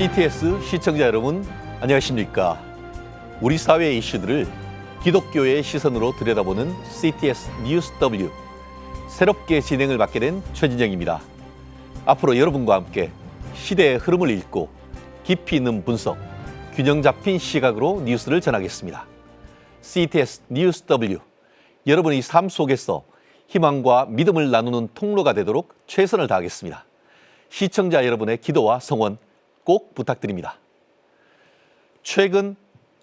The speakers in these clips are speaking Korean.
CTS 시청자 여러분, 안녕하십니까? 우리 사회의 이슈들을 기독교의 시선으로 들여다보는 CTS 뉴스 W, 새롭게 진행을 맡게 된 최진영입니다. 앞으로 여러분과 함께 시대의 흐름을 읽고 깊이 있는 분석, 균형 잡힌 시각으로 뉴스를 전하겠습니다. CTS 뉴스 W, 여러분의 삶 속에서 희망과 믿음을 나누는 통로가 되도록 최선을 다하겠습니다. 시청자 여러분의 기도와 성원 꼭 부탁드립니다. 최근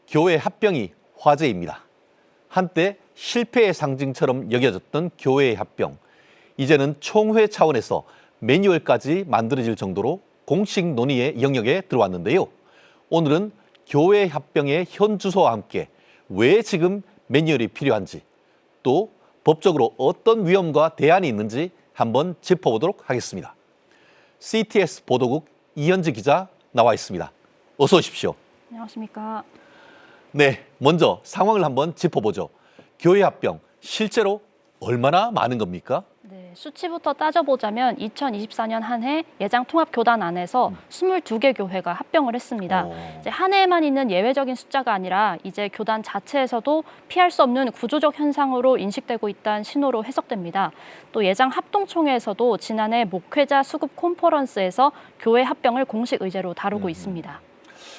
교회 합병이 화제입니다. 한때 실패의 상징처럼 여겨졌던 교회의 합병, 이제는 총회 차원에서 매뉴얼까지 만들어질 정도로 공식 논의의 영역에 들어왔는데요. 오늘은 교회 합병의 현 주소와 함께 왜 지금 매뉴얼이 필요한지, 또 법적으로 어떤 위험과 대안이 있는지 한번 짚어보도록 하겠습니다. CTS 보도국 이현지 기자 나와 있습니다. 어서 오십시오. 안녕하십니까. 네, 먼저 상황을 한번 짚어보죠. 교회 합병 실제로 얼마나 많은 겁니까? 네, 수치부터 따져보자면 2024년 한 해 예장 통합 교단 안에서 22개 교회가 합병을 했습니다. 이제 한 해에만 있는 예외적인 숫자가 아니라 이제 교단 자체에서도 피할 수 없는 구조적 현상으로 인식되고 있다는 신호로 해석됩니다. 또 예장 합동총회에서도 지난해 목회자 수급 콘퍼런스에서 교회 합병을 공식 의제로 다루고 있습니다.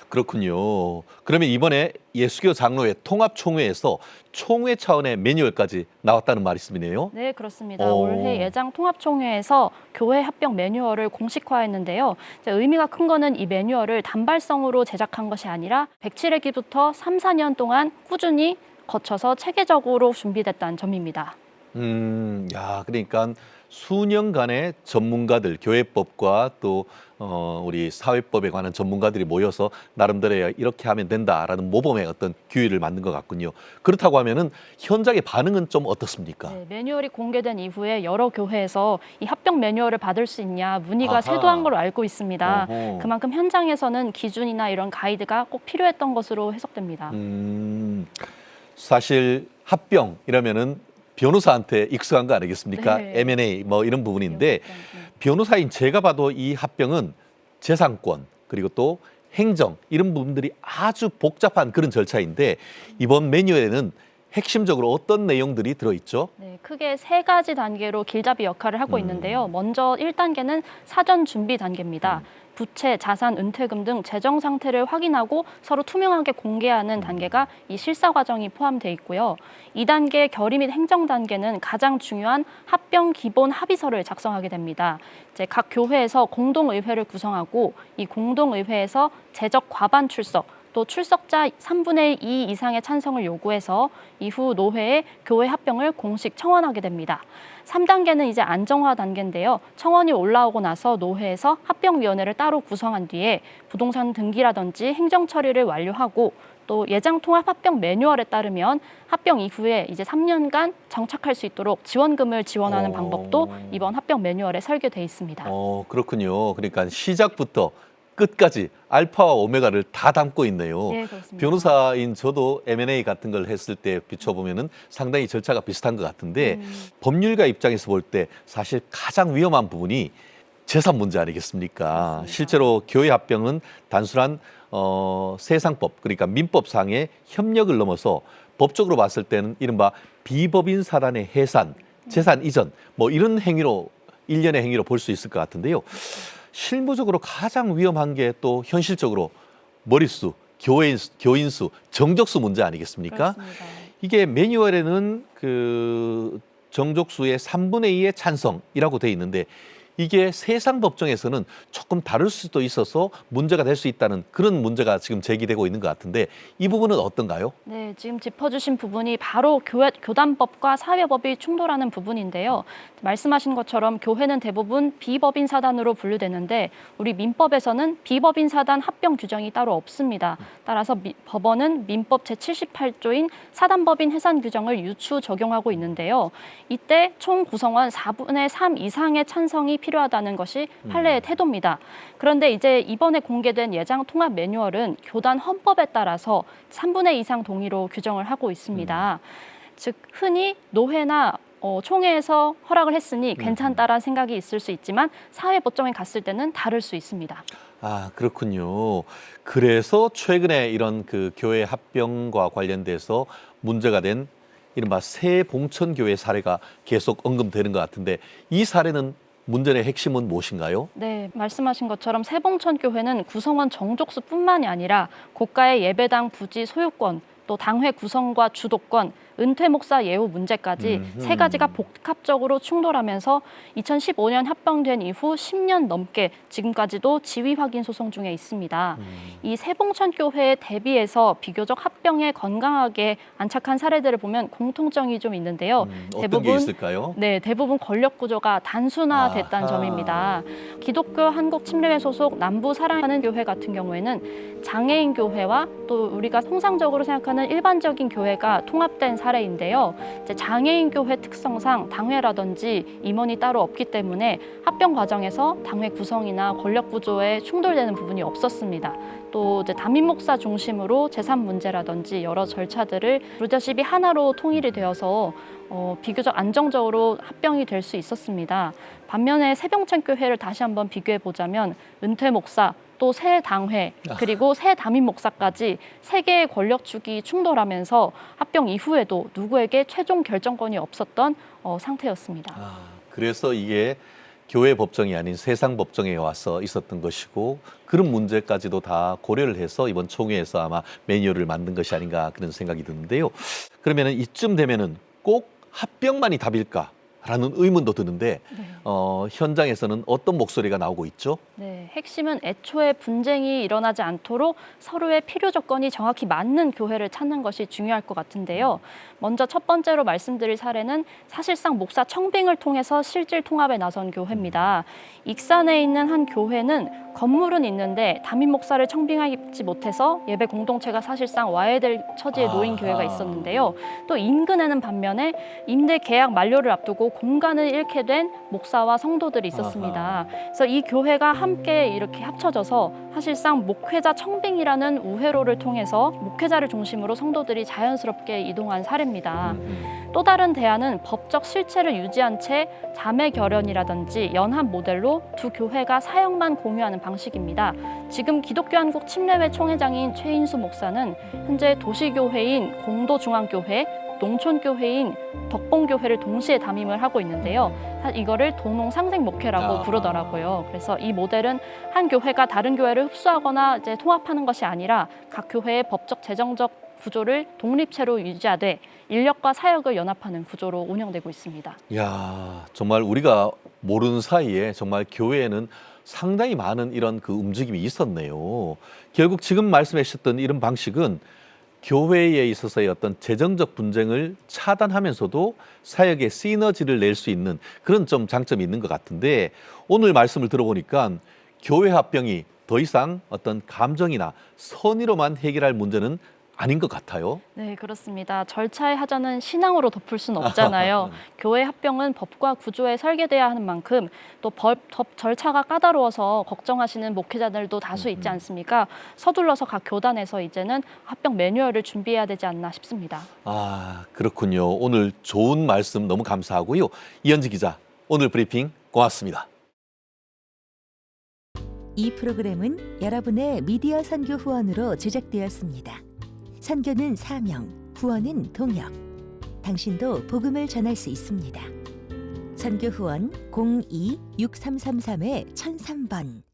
그렇군요. 그러면 이번에 예수교 장로회 통합총회에서 총회 차원의 매뉴얼까지 나왔다는 말씀이네요. 네, 그렇습니다. 올해 예장 통합총회에서 교회 합병 매뉴얼을 공식화했는데요. 의미가 큰 거는 이 매뉴얼을 단발성으로 제작한 것이 아니라 107회기부터 3, 4년 동안 꾸준히 거쳐서 체계적으로 준비됐다는 점입니다. 그러니까 수년간의 전문가들, 교회법과 또 우리 사회법에 관한 전문가들이 모여서 나름대로 이렇게 하면 된다라는 모범의 어떤 규율을 만든 것 같군요. 그렇다고 하면은 현장의 반응은 좀 어떻습니까? 네, 매뉴얼이 공개된 이후에 여러 교회에서 이 합병 매뉴얼을 받을 수 있냐 문의가 쇄도한 걸로 알고 있습니다. 그만큼 현장에서는 기준이나 이런 가이드가 꼭 필요했던 것으로 해석됩니다. 사실 합병 이러면은 변호사한테 익숙한 거 아니겠습니까? 네. M&A 뭐 이런 부분인데 변호사인 제가 봐도 이 합병은 재산권 그리고 또 행정 이런 부분들이 아주 복잡한 그런 절차인데 이번 매뉴얼에는 핵심적으로 어떤 내용들이 들어있죠? 네, 크게 세 가지 단계로 길잡이 역할을 하고 있는데요. 먼저 1단계는 사전 준비 단계입니다. 부채, 자산, 은퇴금 등 재정 상태를 확인하고 서로 투명하게 공개하는 단계가 이 실사 과정이 포함되어 있고요. 2단계 결의 및 행정 단계는 가장 중요한 합병 기본 합의서를 작성하게 됩니다. 이제 각 교회에서 공동의회를 구성하고 이 공동의회에서 재적 과반 출석, 또 출석자 3분의 2 이상의 찬성을 요구해서 이후 노회에 교회 합병을 공식 청원하게 됩니다. 3단계는 이제 안정화 단계인데요. 청원이 올라오고 나서 노회에서 합병위원회를 따로 구성한 뒤에 부동산 등기라든지 행정 처리를 완료하고 또 예장 통합 합병 매뉴얼에 따르면 합병 이후에 이제 3년간 정착할 수 있도록 지원금을 지원하는 방법도 이번 합병 매뉴얼에 설계돼 있습니다. 그렇군요. 그러니까 시작부터 끝까지 알파와 오메가를 다 담고 있네요. 네, 그렇습니다. 변호사인 저도 M&A 같은 걸 했을 때 비춰보면은 상당히 절차가 비슷한 것 같은데 법률가 입장에서 볼 때 사실 가장 위험한 부분이 재산 문제 아니겠습니까? 맞습니다. 실제로 교회 합병은 단순한 세상법 그러니까 민법상의 협력을 넘어서 법적으로 봤을 때는 이른바 비법인 사단의 해산, 재산 이전 뭐 이런 행위로 일련의 행위로 볼 수 있을 것 같은데요. 실무적으로 가장 위험한 게 또 현실적으로 머릿수, 교인수, 정족수 문제 아니겠습니까? 그렇습니다. 이게 매뉴얼에는 그 정족수의 3분의 2의 찬성이라고 돼 있는데 이게 세상 법정에서는 조금 다를 수도 있어서 문제가 될 수 있다는 그런 문제가 지금 제기되고 있는 것 같은데 이 부분은 어떤가요? 네, 지금 짚어주신 부분이 바로 교단법과 사회법이 충돌하는 부분인데요. 말씀하신 것처럼 교회는 대부분 비법인 사단으로 분류되는데 우리 민법에서는 비법인 사단 합병 규정이 따로 없습니다. 따라서 법원은 민법 제78조인 사단법인 해산 규정을 유추 적용하고 있는데요. 이때 총 구성원 4분의 3 이상의 찬성이 필요하다는 것이 판례의 태도입니다. 그런데 이제 이번에 공개된 예장 통합 매뉴얼은 교단 헌법에 따라서 3분의 2 이상 동의로 규정을 하고 있습니다. 즉 흔히 노회나 총회에서 허락을 했으니 괜찮다라는 생각이 있을 수 있지만 사회법정에 갔을 때는 다를 수 있습니다. 아, 그렇군요. 그래서 최근에 이런 그 교회 합병과 관련돼서 문제가 된 이른바 새봉천교회 사례가 계속 언급되는 것 같은데 이 사례는 문제의 핵심은 무엇인가요? 네, 말씀하신 것처럼 새봉천교회는 구성원 정족수뿐만이 아니라 고가의 예배당 부지 소유권, 또 당회 구성과 주도권, 은퇴 목사 예우 문제까지 세 가지가 복합적으로 충돌하면서 2015년 합병된 이후 10년 넘게 지금까지도 지위 확인 소송 중에 있습니다. 이 새봉천교회에 대비해서 비교적 합병에 건강하게 안착한 사례들을 보면 공통점이 좀 있는데요. 어떤 게 있을까요? 네, 대부분 권력 구조가 단순화됐다는 아하. 점입니다. 기독교 한국침례회 소속 남부 사랑하는 교회 같은 경우에는 장애인 교회와 또 우리가 통상적으로 생각하는 일반적인 교회가 통합된 사례인데요. 이제 장애인 교회 특성상 당회라든지 임원이 따로 없기 때문에 합병 과정에서 당회 구성이나 권력 구조에 충돌되는 부분이 없었습니다. 또 이제 담임 목사 중심으로 재산 문제라든지 여러 절차들을 리더십이 하나로 통일이 되어서 비교적 안정적으로 합병이 될 수 있었습니다. 반면에 새봉천교회를 다시 한번 비교해 보자면 은퇴 목사, 또 새 당회, 그리고 새 담임 목사까지 세 개의 권력축이 충돌하면서 합병 이후에도 누구에게 최종 결정권이 없었던 상태였습니다. 그래서 이게 교회 법정이 아닌 세상 법정에 와서 있었던 것이고 그런 문제까지도 다 고려를 해서 이번 총회에서 아마 매뉴얼을 만든 것이 아닌가 그런 생각이 드는데요. 그러면 이쯤 되면은 꼭 합병만이 답일까? 라는 의문도 드는데 현장에서는 어떤 목소리가 나오고 있죠? 네, 핵심은 애초에 분쟁이 일어나지 않도록 서로의 필요 조건이 정확히 맞는 교회를 찾는 것이 중요할 것 같은데요. 먼저 첫 번째로 말씀드릴 사례는 사실상 목사 청빙을 통해서 실질 통합에 나선 교회입니다. 익산에 있는 한 교회는 건물은 있는데 담임 목사를 청빙하지 못해서 예배 공동체가 사실상 와해될 처지에 놓인 교회가 있었는데요. 또 인근에는 반면에 임대 계약 만료를 앞두고 공간을 잃게 된 목사와 성도들이 있었습니다. 그래서 이 교회가 함께 이렇게 합쳐져서 사실상 목회자 청빙이라는 우회로를 통해서 목회자를 중심으로 성도들이 자연스럽게 이동한 사례입니다. 또 다른 대안은 법적 실체를 유지한 채 자매 결연이라든지 연합 모델로 두 교회가 사역만 공유하는 방식입니다. 지금 기독교 한국 침례회 총회장인 최인수 목사는 현재 도시교회인 공도중앙교회, 농촌교회인 덕봉교회를 동시에 담임을 하고 있는데요. 이거를 동농상생목회라고 부르더라고요. 그래서 이 모델은 한 교회가 다른 교회를 흡수하거나 이제 통합하는 것이 아니라 각 교회의 법적 재정적 구조를 독립체로 유지하되 인력과 사역을 연합하는 구조로 운영되고 있습니다. 이야, 정말 우리가 모르는 사이에 정말 교회에는 상당히 많은 이런 그 움직임이 있었네요. 결국 지금 말씀해 주셨던 이런 방식은 교회에 있어서의 어떤 재정적 분쟁을 차단하면서도 사역의 시너지를 낼 수 있는 그런 좀 장점이 있는 것 같은데 오늘 말씀을 들어보니까 교회 합병이 더 이상 어떤 감정이나 선의로만 해결할 문제는 아닌 것 같아요. 네, 그렇습니다. 절차의 하자는 신앙으로 덮을 수는 없잖아요. 교회 합병은 법과 구조에 설계돼야 하는 만큼 또 법 절차가 까다로워서 걱정하시는 목회자들도 다수 있지 않습니까? 서둘러서 각 교단에서 이제는 합병 매뉴얼을 준비해야 되지 않나 싶습니다. 아, 그렇군요. 오늘 좋은 말씀 너무 감사하고요. 이현지 기자, 오늘 브리핑 고맙습니다. 이 프로그램은 여러분의 미디어 선교 후원으로 제작되었습니다. 선교는 사명, 후원은 동역. 당신도 복음을 전할 수 있습니다. 선교 후원 02-6333-1003번